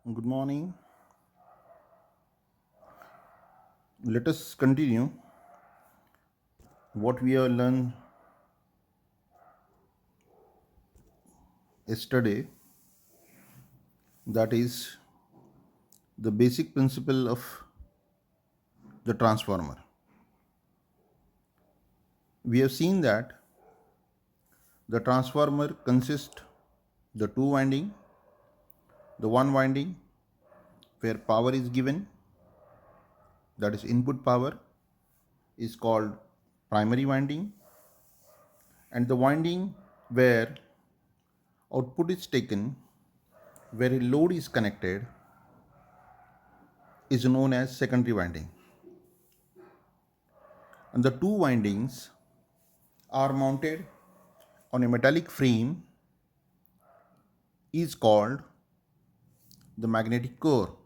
Good morning. Let us continue what we have learned yesterday, that is the basic principle of the transformer. We have seen that the transformer consists the two winding, the one winding where power is given, that is input power, is called primary winding, and the winding where output is taken, where a load is connected, is known as secondary winding. And the two windings are mounted on a metallic frame is called the magnetic core.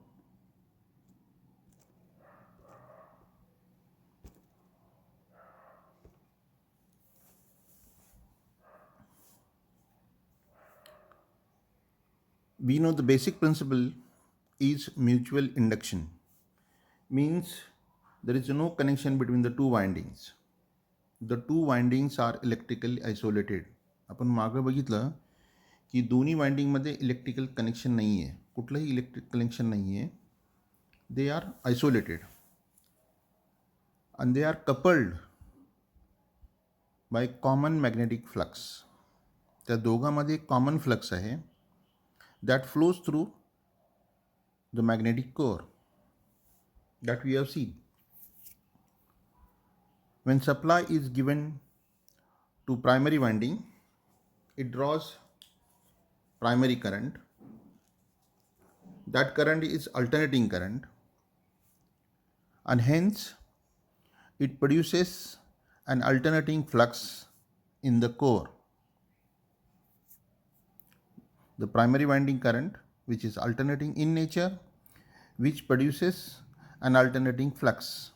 We know the basic principle is mutual induction, means there is no connection between the two windings. The two windings are electrically isolated. आपण मागं बघितलं की दोन्ही वाइंडिंगमध्ये electrical connection नाही आहे, कुठलंही electric connection नाही आहे. They are isolated and they are coupled by common magnetic flux. त्या दोघांमध्ये एक कॉमन फ्लक्स आहे that flows through the magnetic core that we have seen. When supply is given to primary winding, it draws primary current. That current is alternating current, and hence it produces an alternating flux in the core. The primary winding current, which is alternating in nature, which produces an alternating flux.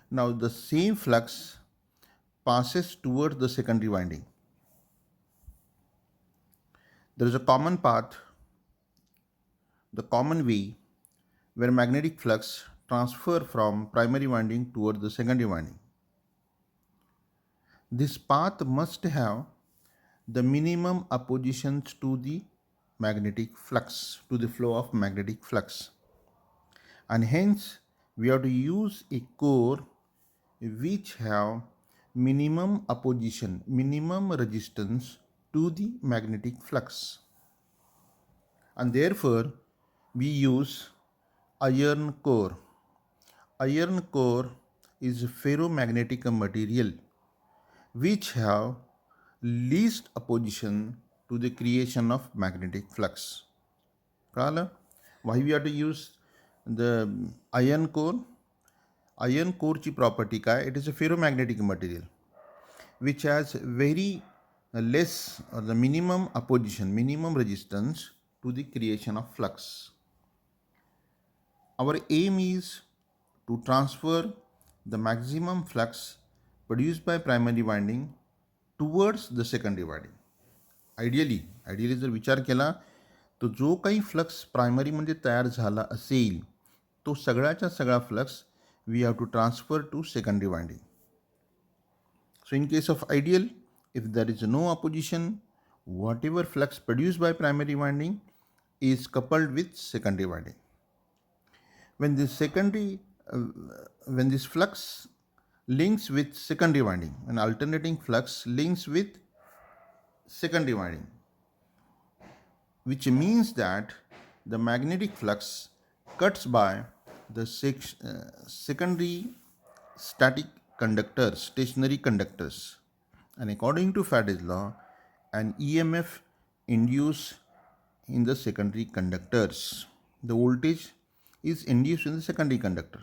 Now the same flux passes towards the secondary winding. There is a common path, the common way, where magnetic flux transfer from primary winding towards the secondary winding. This path must have the minimum oppositions to the magnetic flux, to the flow of magnetic flux. And hence we have to use a core which have minimum opposition, minimum resistance to the magnetic flux. And therefore we use iron core. Iron core is ferromagnetic material which have least opposition to the creation of magnetic flux. कळालं? Why we have to use the iron core? Iron core ची property काय? It is a ferromagnetic material which has very less or the minimum opposition, minimum resistance to the creation of flux. Our aim is to transfer the maximum flux produced by primary winding towards the secondary winding. Ideally जर विचार केला तो जो काही flux प्रायमरीमध्ये तयार झाला असेल तो सगळ्याच्या सगळा flux we have to transfer to secondary winding. So in case of ideal, if there is no opposition, whatever flux produced by primary winding is coupled with secondary winding. When this when this flux links with secondary winding, an alternating flux links with secondary winding, which means that the magnetic flux cuts by the secondary static conductors, stationary conductors. And according to Faraday's law, an EMF induced in the secondary conductors. The voltage is induced in the secondary conductor.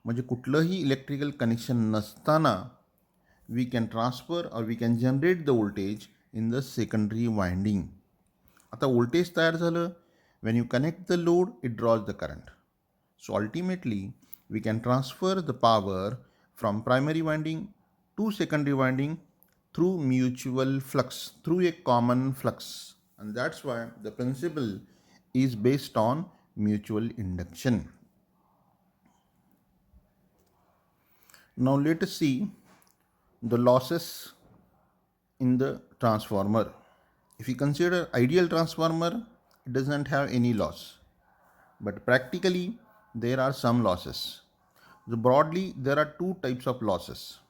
म्हणजे कुठलंही electrical connection नसताना we can transfer or we can generate the voltage in the secondary winding. आता voltage तयार झालं, when you connect the load, it draws the current. So ultimately, we can transfer the power from primary winding to secondary winding through mutual flux, through a common flux. And that's why the principle is based on mutual induction. Now let us see the losses in the transformer. If you consider ideal transformer, it doesn't have any loss. But practically, there are some losses. So broadly, there are two types of losses.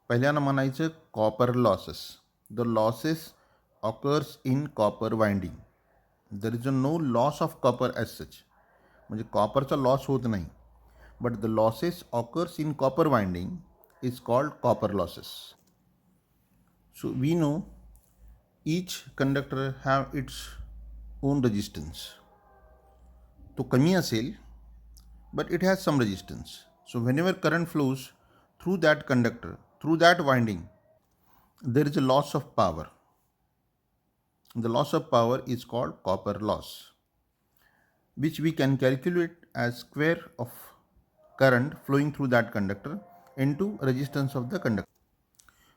पहिल्यानं म्हणायचं copper losses. The losses occurs in copper winding. There is no loss of copper as such. म्हणजे कॉपरचा loss होत नाही. But the losses occurs in copper winding is called copper losses. So we know each conductor have its own resistance. तो कमी असेल, but it has some resistance. So whenever current flows through that conductor, through that winding, there is a loss of power. The loss of power is called copper loss, which we can calculate as square of current flowing through that conductor into resistance of the conductor.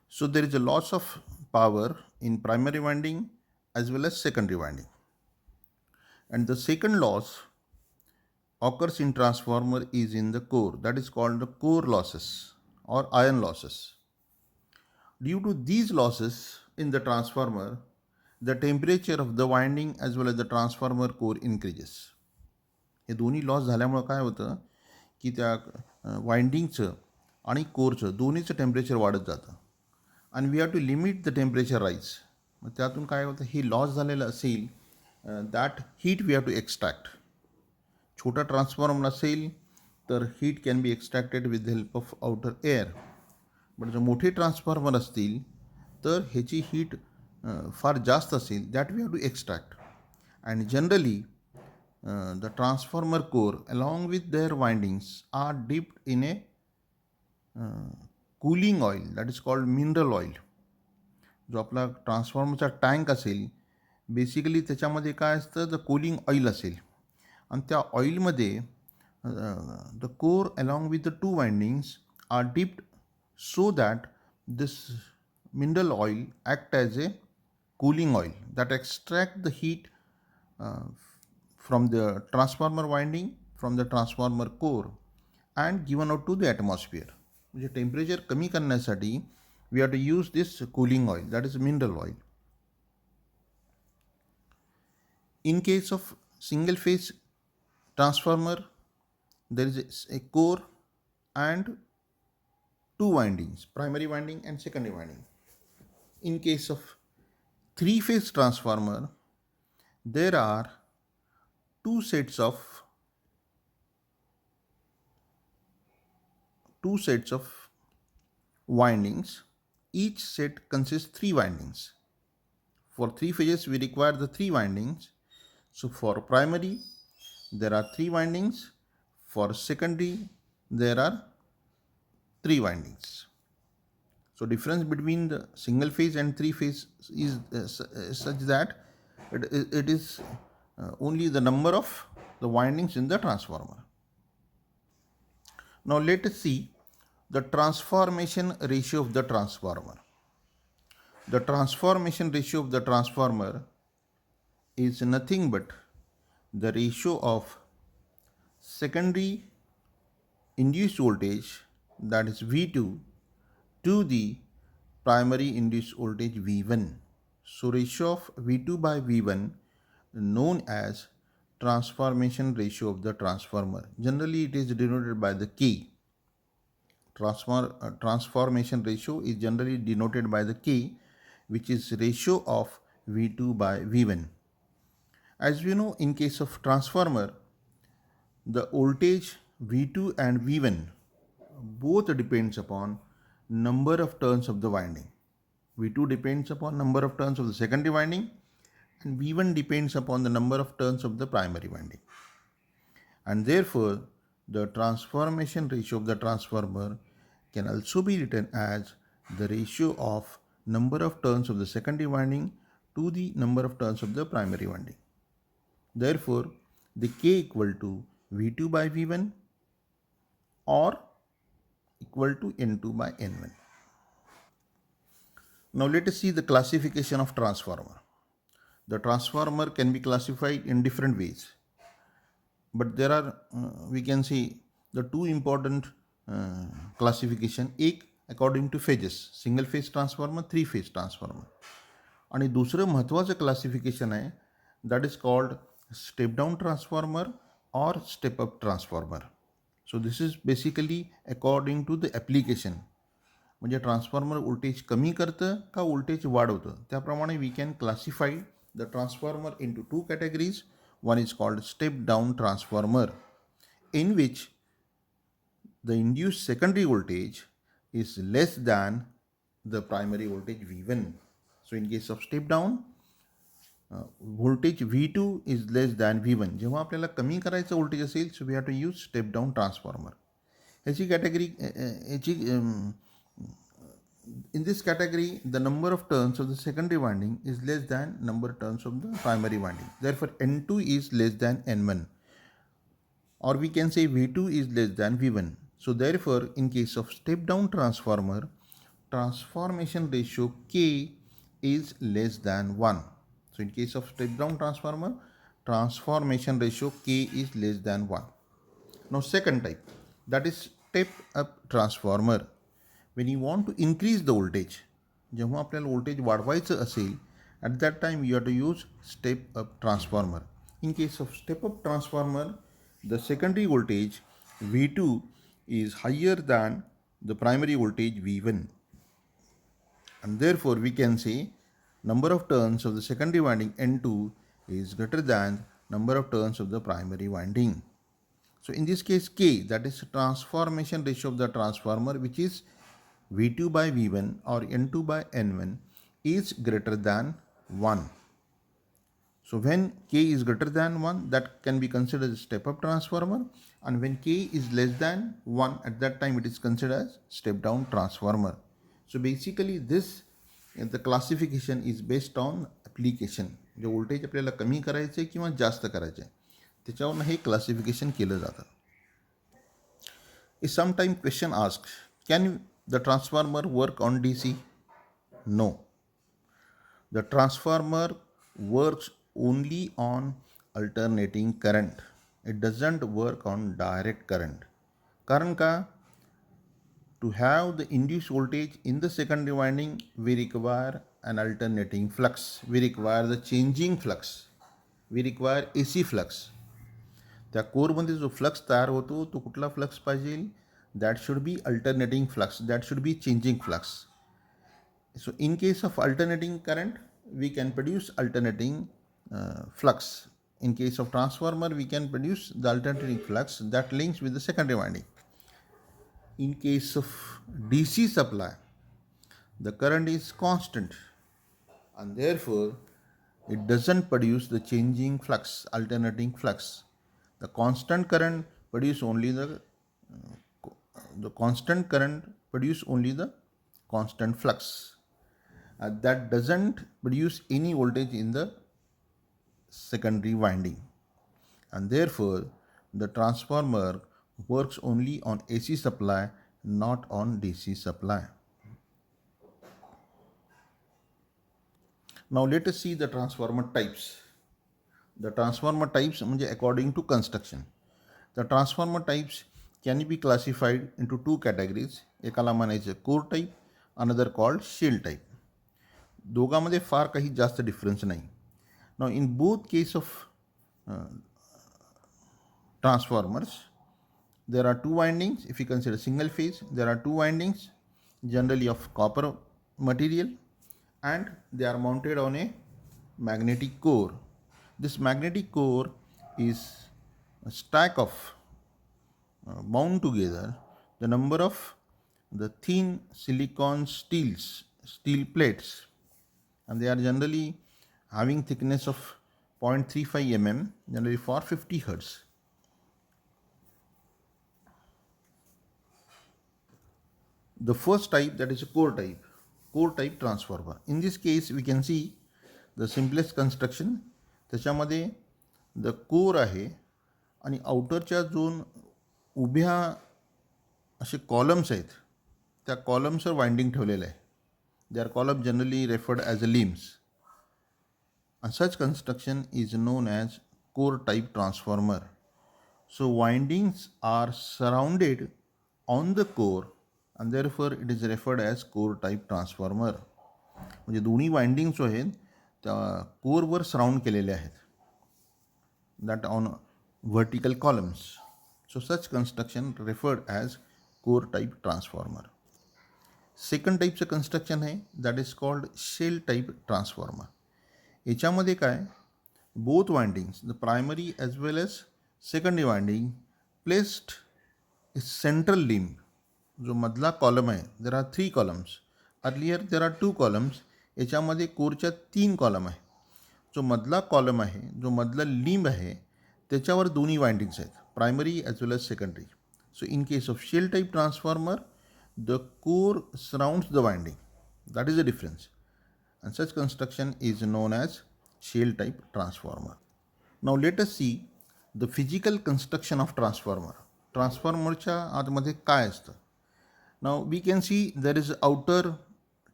So there is a loss of power in primary winding as well as secondary winding. And the second loss occurs in transformer is in the core, that is called the core losses or iron losses. Due to these losses in the transformer, the temperature of the winding as well as the transformer core increases. हे दोन्ही loss झाल्यामुळं काय होतं की त्या वाइंडिंगचं आणि कोरचं दोन्हीचं temperature वाढत जातं आणि we have to limit the temperature rise. मग त्यातून काय होतं, हे लॉस झालेलं असेल that heat we have to extract. छोटा ट्रान्सफॉर्मर असेल तर heat can be extracted with the help of outer air. But जर मोठे ट्रान्सफॉर्मर असतील तर ह्याची हीट फार जास्त असेल, that we have to extract. And generally the transformer core along with their windings are dipped in a cooling oil that is called mineral oil. जो आपला ट्रान्सफॉर्मरचा टँक असेल, बेसिकली त्याच्यामध्ये काय असतं, द कूलिंग ऑइल असेल आणि त्या ऑइलमध्ये the core along with the two windings are dipped so that this mineral oil act as a cooling oil that extract the heat from the transformer winding, from the transformer core and given out to the atmosphere. म्हणजे temperature कमी करण्यासाठी we have to use this cooling oil, that is mineral oil. In case of single phase transformer, there is a core and two windings, primary winding and secondary winding. In case of three phase transformer, there are two sets of windings. Each set consists three windings. For three phases we require the three windings. So for primary there are three windings, for secondary there are three windings. So difference between the single phase and three phase is such that it is only the number of the windings in the transformer. Now let us see the transformation ratio of the transformer. The transformation ratio of the transformer is nothing but the ratio of secondary induced voltage, that is V2, to the primary induced voltage V1. So ratio of V2 by V1 known as transformation ratio of the transformer. Generally it is denoted by the K. Transformation ratio is generally denoted by the K, which is ratio of V2 by V1. As we know, in case of transformer, the voltage V2 and V1 both depends upon number of turns of the winding. V2 depends upon number of turns of the secondary winding and V1 depends upon the number of turns of the primary winding. And therefore, the transformation ratio of the transformer can also be written as the ratio of number of turns of the secondary winding to the number of turns of the primary winding. Therefore, the K equal to V2 by V1 or equal to N2 by N1. Now let us see the classification of transformer. The transformer can be classified in different ways, but there are we can see the two important classification. एक according to phases, single phase transformer, three phase transformer. आणि दुसरं महत्त्वाचं classification आहे that is called step down transformer or step up transformer. So this is basically according to the application. म्हणजे transformer voltage कमी करतं का voltage वाढवतं, त्याप्रमाणे we can classify the transformer into two categories. One is called step down transformer, in which the induced secondary voltage is less than the primary voltage V1. So in case of step down, voltage V2 is less than V1. जेव्हा आपल्याला कमी करायचं voltage असेल, so we have to use step down transformer. ह्याची category in this category, the number of turns of the secondary winding is less than number of turns of the primary winding. Therefore, N2 is less than N1, or we can say V2 is less than V1. So therefore, in case of step down transformer, transformation ratio K is less than 1. So in case of step down transformer, transformation ratio K is less than 1. Now second type, that is step up transformer. When you want to increase the voltage, जेव्हा आपल्याला voltage वाढवायचं असेल, at that time you have to use step up transformer. In case of step up transformer, the secondary voltage V2 is higher than the primary voltage V1, and therefore we can say number of turns of the secondary winding N2 is greater than number of turns of the primary winding. So in this case K, that is transformation ratio of the transformer, which is V2 by V1 or N2 by N1, is greater than 1. So when K is greater than 1, that can be considered as step up transformer, and when K is less than 1, at that time it is considered as step down transformer. So basically this the classification is based on application. J voltage आपल्याला कमी करायचे किंवा जास्त करायचे त्याच्यावरून हे classification केलं जातं. Is sometime question asked, can the transformer work on DC? No. The transformer works only on alternating current. It doesn't work on direct current. कारण का? To have the induced voltage in the secondary winding, we require an alternating flux. We require the changing flux. We require AC flux. त्या कोरमध्ये जो flux तयार होतो तो कुठला flux पाहिजे? That should be alternating flux. That should be changing flux. So in case of alternating current, we can produce alternating flux. In case of transformer, we can produce the alternating flux that links with the secondary winding. In case of DC supply, the current is constant, and therefore it doesn't produce the changing flux, alternating flux. The constant current produce only the constant current produce only the constant flux. That doesn't produce any voltage in the secondary winding, and therefore the transformer works only on AC supply, not on DC supply. Now let us see the transformer types. The transformer types म्हणजे according to construction. The transformer types can be classified into two categories. एकाला म्हणायचं core type, another called shell type. दोघांमध्ये फार काही जास्त difference नाही. Now in both case of transformers, there are two windings. If you consider single phase, there are two windings, generally of copper material, and they are mounted on a magnetic core. This magnetic core is a stack of bound together the number of the thin silicon steel plates, and they are generally having thickness of 0.35 mm, generally for 50 hertz. The first type, that is a core type transformer. In this case we can see the simplest construction. त्याच्यामध्ये the core आहे आणि आउटरच्या zone उभ्या असे columns आहेत, त्या कॉलम्सवर winding ठेवलेलं आहे. They are column generally referred as a limbs. And such construction is known as core type transformer. So windings are surrounded on the core and therefore it is referred as core type transformer. म्हणजे दोन्ही winding जो आहेत त्या कोरवर surround केलेले आहेत, that on vertical columns. So such construction referred as core type transformer. Second टाईपचं construction आहे that is called shell type transformer. याच्यामध्ये काय, both windings the primary as well as secondary winding placed a central limb. जो मधला column आहे, there are 3 columns, earlier there are 2 columns. याच्यामध्ये कोरच्या 3 column आहे. जो मधला कॉलम आहे, जो मधला लिंब आहे, त्याच्यावर दोन्ही वाइंडिंग्स आहेत, primary as well as secondary. So in case of shell type transformer the core surrounds the winding. That is the difference. And such construction is known as shell type transformer. Now let us see the physical construction of transformer. ट्रान्सफॉर्मरच्या आतमध्ये काय असतं. Now we can see there is outer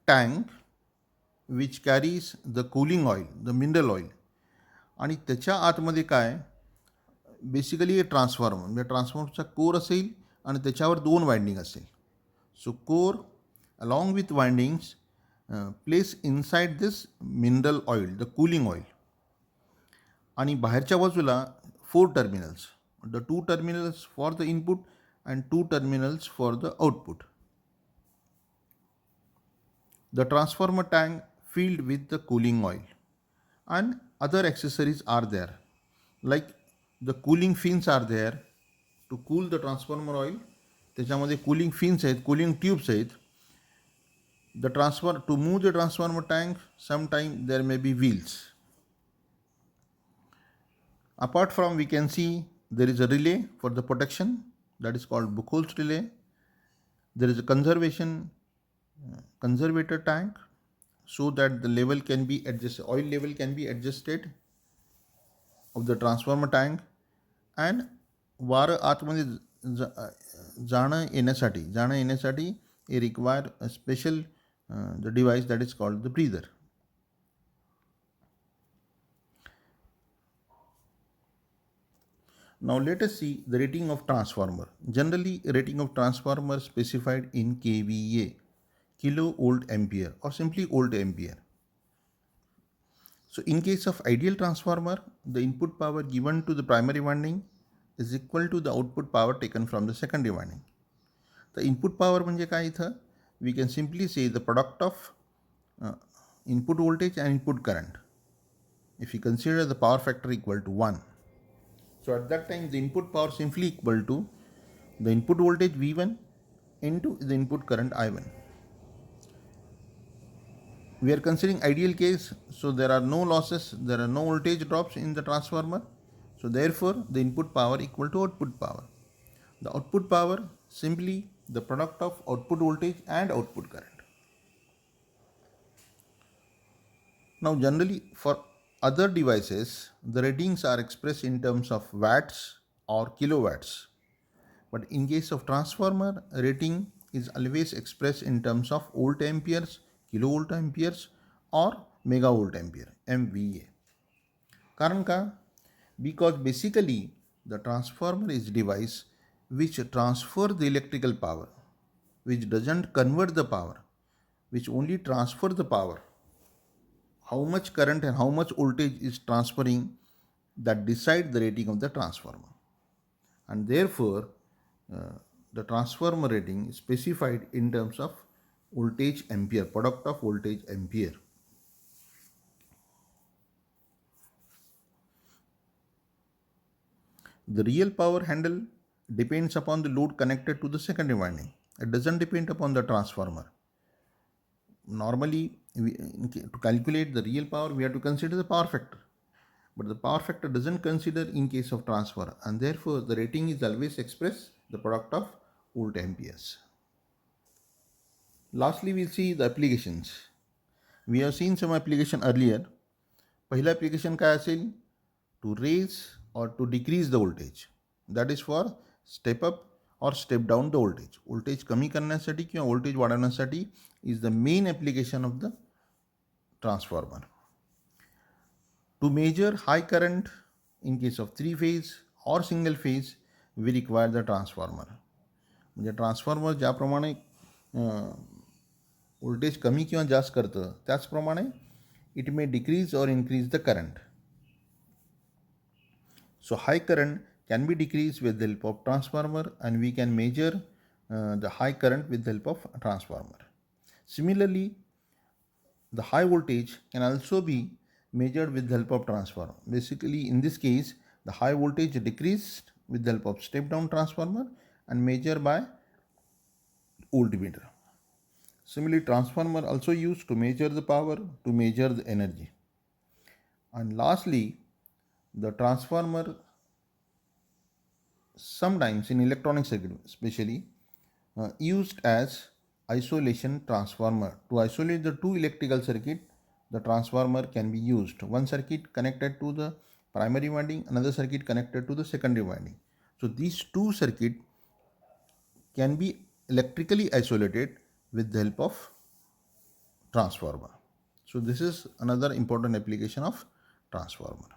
tank which carries the cooling oil, the mineral oil. आणि त्याच्या आतमध्ये काय, basically transformer म्हणजे ट्रान्सफॉर्मरचा core असेल आणि त्याच्यावर 2 वाइंडिंग असेल. So core along with windings place inside this mineral oil, the cooling oil. आणि बाहेरच्या बाजूला 4 terminals, the 2 terminals for the input and 2 terminals for the output. The transformer tank filled with the cooling oil and other accessories are there, like the cooling fins are there to cool the transformer oil. त्याच्यामध्ये cooling fins आहेत, cooling tubes आहेत. The transfer to move the transformer tank, sometime there may be wheels. Apart from, we can see there is a relay for the protection, that is called Buchholz relay. There is a conservator tank so that the level can be adjusted, oil level can be adjusted of the transformer tank. And वारं आतमध्ये जाणं येण्यासाठी it require a special the device that is called the breather. Now let us see the rating of transformer. Generally, rating of transformer specified in kVA, kilovolt ampere, or simply volt ampere. So in case of ideal transformer, the input power given to the primary winding is equal to the output power taken from the secondary winding. The input power म्हणजे काय इथं, we can simply say the product of input voltage and input current. If you consider the power factor equal to 1, so at that time the input power simply equal to the input voltage V1 into the input current I1. We are considering ideal case, so there are no losses, there are no voltage drops in the transformer. So therefore the input power equal to output power. The output power simply the product of output voltage and output current. Now generally for other devices the ratings are expressed in terms of watts or kilowatts, but in case of transformer rating is always expressed in terms of volt amperes, kilovolt amperes or megavolt ampere, MVA. कारण का, because basically the transformer is device which transfer the electrical power, which doesn't convert the power, which only transfer the power. How much current and how much voltage is transferring, that decide the rating of the transformer. And therefore the transformer rating is specified in terms of voltage ampere, product of voltage ampere. The real power handle depends upon the load connected to the secondary winding. It doesn't depend upon the transformer. Normally, to calculate the real power, we have to consider the power factor. But the power factor doesn't consider in case of transformer, and therefore the rating is always expressed the product of volt amperes. Lastly, we'll see the applications. We have seen some application earlier. पहिला application काय असेल? To raise or to decrease the voltage. That is for step up or step down the voltage. Voltage कमी करण्यासाठी किंवा voltage वाढवण्यासाठी is the main application of the transformer. To measure high current in case of three phase or single phase, we require the transformer. म्हणजे transformer ज्याप्रमाणे voltage कमी किंवा जास्त करतं त्याचप्रमाणे इट मे डिक्रीज और increase the current. So high current can be decreased with the help of transformer, and we can measure the high current with the help of transformer. Similarly, the high voltage can also be measured with the help of transformer. Basically, in this case, the high voltage decreased with the help of step down transformer and measured by voltmeter. Similarly, transformer also used to measure the power, to measure the energy. And lastly, the transformer sometimes in electronic circuit especially used as isolation transformer. To isolate the two electrical circuit, the transformer can be used. One circuit connected to the primary winding, another circuit connected to the secondary winding. So these two circuit can be electrically isolated with the help of transformer. So this is another important application of transformer.